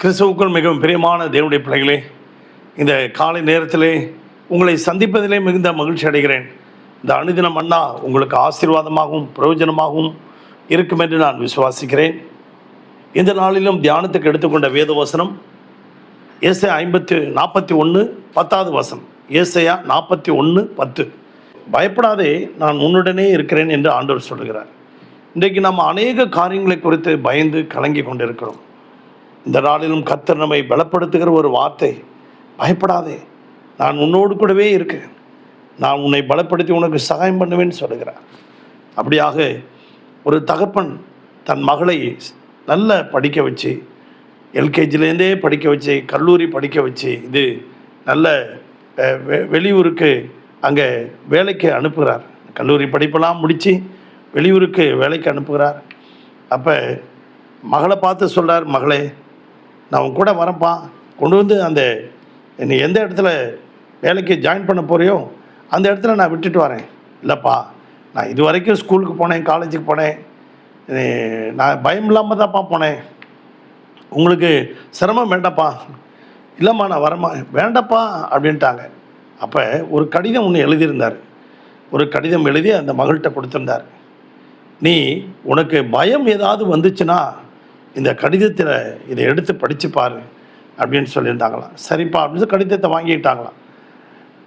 கிறிஸ்துவுக்குள் மிகவும் பிரியமான தேவனுடைய பிள்ளைகளே, இந்த காலை நேரத்திலே உங்களை சந்திப்பதிலே மிகுந்த மகிழ்ச்சி அடைகிறேன். இந்த அனுதின மன்னா உங்களுக்கு ஆசீர்வாதமாகவும் பிரயோஜனமாகவும் இருக்கும் என்று நான் விசுவாசிக்கிறேன். இந்த நாளிலும் தியானத்துக்கு எடுத்துக்கொண்ட வேத வசனம் ஏசாயா 41:10 ஏசாயா 41:10. பயப்படாதே, நான் உன்னுடனே இருக்கிறேன் என்று ஆண்டவர் சொல்லுகிறார். இன்றைக்கு நம்ம அநேக காரியங்களை குறித்து பயந்து கலங்கி கொண்டிருக்கிறோம். இந்த நாளிலும் கர்த்தர் நம்மை பலப்படுத்துகிற ஒரு வார்த்தை, பயப்படாதே, நான் உன்னோடு கூடவே இருக்கேன், நான் உன்னை பலப்படுத்தி உனக்கு சகாயம் பண்ணுவேன்னு சொல்லுகிறார். அப்படியாக ஒரு தகப்பன் தன் மகளை நல்ல படிக்க வச்சு, எல்கேஜிலேருந்தே படிக்க வச்சு, கல்லூரி படிக்க வச்சு, இது நல்ல வெளியூருக்கு அங்கே வேலைக்கு அனுப்புகிறார். கல்லூரி படிப்பெல்லாம் முடித்து வெளியூருக்கு வேலைக்கு அனுப்புகிறார். அப்போ மகளை பார்த்து சொல்கிறார், மகளே, நான் உன் கூட வரேன்ப்பா, கொண்டு வந்து நீ எந்த இடத்துல வேலைக்கு ஜாயின் பண்ண போறியோ அந்த இடத்துல நான் விட்டுட்டு வரேன். இல்லைப்பா, நான் இது வரைக்கும் ஸ்கூலுக்கு போனேன், காலேஜுக்கு போனேன், நான் பயம் இல்லாமல் தான்ப்பா போனேன், உங்களுக்கு சிரமம் வேண்டாப்பா. இல்லைம்மா, நான் வரமா, வேண்டாப்பா அப்படின்ட்டாங்க. அப்போ ஒரு கடிதம் ஒன்று எழுதியிருந்தார். ஒரு கடிதம் எழுதி அந்த மகள்கிட்ட கொடுத்துருந்தார். நீ உனக்கு பயம் ஏதாவது வந்துச்சுன்னா இந்த கடிதத்தில் இதை எடுத்து படிச்சுப்பார் அப்படின்னு சொல்லியிருந்தாங்களாம். சரிப்பா அப்படின்னு கடிதத்தை வாங்கிக்கிட்டாங்களாம்.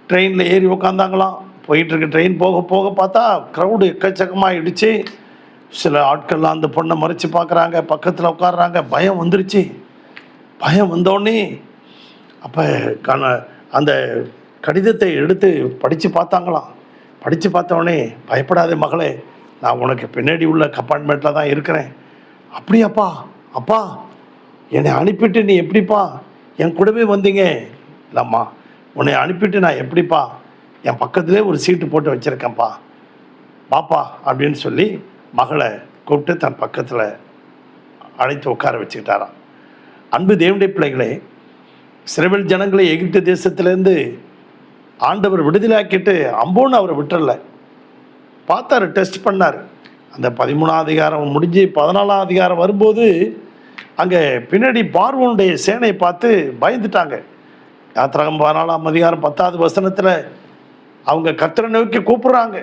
ட்ரெயினில் ஏறி உட்காந்தாங்களாம். போயிட்டுருக்கு ட்ரெயின். போக போக பார்த்தா க்ரௌடு எக்கச்சக்கமாக இடித்து சில ஆட்கள்லாம் அந்த பொண்ணை மறைச்சி பார்க்குறாங்க, பக்கத்தில் உட்காடுறாங்க. பயம் வந்துருச்சு. பயம் வந்தோடனே அப்போ அந்த கடிதத்தை எடுத்து படித்து பார்த்தாங்களாம். படித்து பார்த்தோடனே, பயப்படாதே மகளே, நான் உனக்கு பின்னாடி உள்ள கம்பார்ட்மெண்ட்டில் தான் இருக்கிறேன். அப்படியாப்பா, அப்பா என்னை அனுப்பிட்டு நீ எப்படிப்பா என் கூடவே வந்தீங்க? இல்லைம்மா, உன்னை அனுப்பிட்டு நான் எப்படிப்பா என் பக்கத்துலேயே ஒரு சீட்டு போட்டு வச்சுருக்கேன்ப்பா, பாப்பா அப்படின்னு சொல்லி மகளை கூப்பிட்டு தன் பக்கத்தில் அழைத்து உட்கார வச்சுக்கிட்டாராம். அன்பு தேவனுடைய பிள்ளைகளே, இஸ்ரவேல் ஜனங்களை எகிப்து தேசத்துலேருந்து ஆண்டவர் விடுதலையாக்கிட்டு அம்போன்னு அவரை விட்டுறல. பார்த்தாரு, டெஸ்ட் பண்ணார். அந்த 13ஆம் அதிகாரம் முடிஞ்சு 14ஆம் அதிகாரம் வரும்போது அங்கே பின்னாடி பார்வோனுடைய சேனையை பார்த்து பயந்துட்டாங்க. யாத்திராகமம் 14ஆம் அதிகாரம் 10வது வசனத்தில் அவங்க கர்த்தரை நோக்கி கூப்பிடுறாங்க.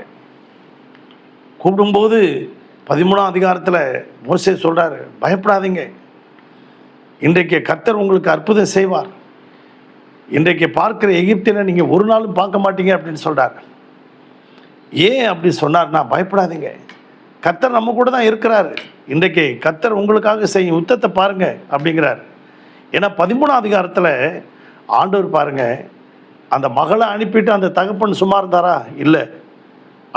கூப்பிடும்போது 13ஆம் அதிகாரத்தில் மோசே சொல்கிறார், பயப்படாதீங்க, இன்றைக்கு கர்த்தர் உங்களுக்கு அற்புதம் செய்வார், இன்றைக்கு பார்க்குற எகிப்தில் நீங்கள் ஒரு நாளும் பார்க்க மாட்டீங்க அப்படின்னு சொல்கிறார். ஏன் அப்படி சொன்னார்னா, பயப்படாதீங்க, கர்த்தர் நம்ம கூட தான் இருக்கிறாரு, இன்றைக்கு கர்த்தர் உங்களுக்காக செய்யும் யுத்தத்தை பாருங்க அப்படிங்கிறார். ஏன்னா 13ஆம் அதிகாரத்தில் ஆண்டவர் பாருங்க, அந்த மகளை அனுப்பிட்டு அந்த தகப்பன் சும்மா இருந்தாரா? இல்லை.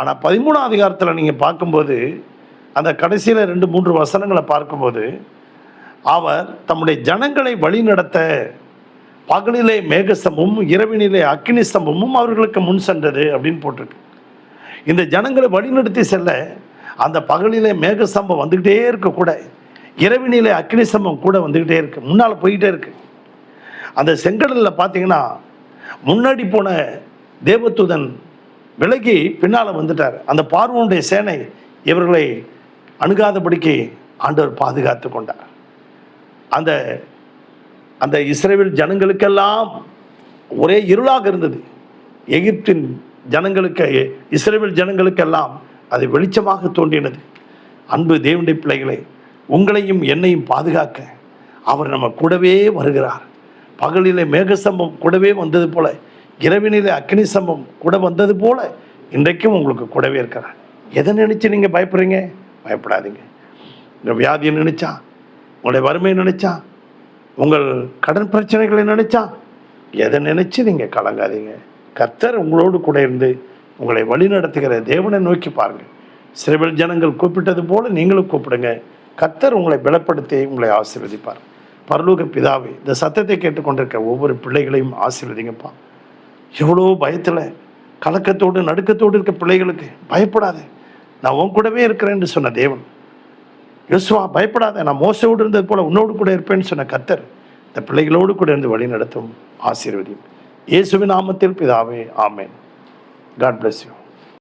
ஆனால் 13ஆம் அதிகாரத்தில் நீங்கள் பார்க்கும்போது அந்த கடைசியில் 2-3 வசனங்களை பார்க்கும்போது, அவர் தம்முடைய ஜனங்களை வழி நடத்த பகலிலே மேகஸ்தம்பமும் இரவினிலே அக்கினி ஸ்தம்பமும் அவர்களுக்கு முன் சென்றது அப்படின்னு போட்டிருக்கு. இந்த ஜனங்களை வழிநடத்தி செல்ல அந்த பகலிலே மேகஸ்தம்பம் வந்துக்கிட்டே இருக்க, கூட இரவினிலே அக்கினி ஸ்தம்பம் கூட வந்துக்கிட்டே இருக்கு, முன்னால் போய்கிட்டே இருக்கு. அந்த செங்கடலில் பார்த்தீங்கன்னா முன்னாடி போன தேவதூதன் விலகி பின்னால் வந்துட்டார். அந்த பார்வோனுடைய சேனை இவர்களை அணுகாதபடிக்கு ஆண்டவர் பாதுகாத்து கொண்டார். அந்த அந்த இஸ்ரவேல் ஜனங்களுக்கெல்லாம் ஒரே இருளாக இருந்தது. எகிப்தின் ஜனங்களுக்கு, இஸ்ரவேல் ஜனங்களுக்கெல்லாம் அது வெளிச்சமாக தோன்றினது. அன்பு தேவனுடைய பிள்ளைகளை, உங்களையும் என்னையும் பாதுகாக்க அவர் நம்ம கூடவே வருகிறார். பகலிலே மேகஸ்தம்பம் கூடவே வந்தது போல, இரவினிலே அக்னி ஸ்தம்பம் கூட வந்தது போல இன்றைக்கும் உங்களுக்கு கூடவே இருக்கிறார். எதை நினைச்சு நீங்கள் பயப்படுறீங்க? பயப்படாதீங்க. உங்கள் வியாதியை நினைச்சா, உங்களுடைய வறுமையை நினைச்சா, உங்கள் கடன் பிரச்சனைகளை நினைச்சா, எதை நினைச்சு நீங்கள் கலங்காதீங்க. கர்த்தர் உங்களோடு கூட இருந்து உங்களை வழி நடத்துகிற தேவனை நோக்கி பாருங்கள். இஸ்ரவேல் ஜனங்கள் கூப்பிட்டது போல நீங்களும் கூப்பிடுங்க. கர்த்தர் உங்களை பலப்படுத்தி உங்களை ஆசீர்வதிப்பார். பரலோக பிதாவே, இந்த சத்தத்தை கேட்டுக்கொண்டிருக்க ஒவ்வொரு பிள்ளைகளையும் ஆசீர்வதிங்கப்பா. எவ்வளோ பயத்தில் கலக்கத்தோடு நடுக்கத்தோடு இருக்க பிள்ளைகளுக்கு, பயப்படாதே, நான் உன் கூடவே இருக்கிறேன்னு சொன்ன தேவன், யோசுவா பயப்படாத, நான் மோசையோடு இருந்தது போல உன்னோடு கூட இருப்பேன்னு சொன்ன கர்த்தர் இந்த பிள்ளைகளோடு கூட இருந்து வழி நடத்தும், ஆசீர்வதியும். இயேசுவின் நாமத்தில் பிதாவே, ஆமென். God bless you.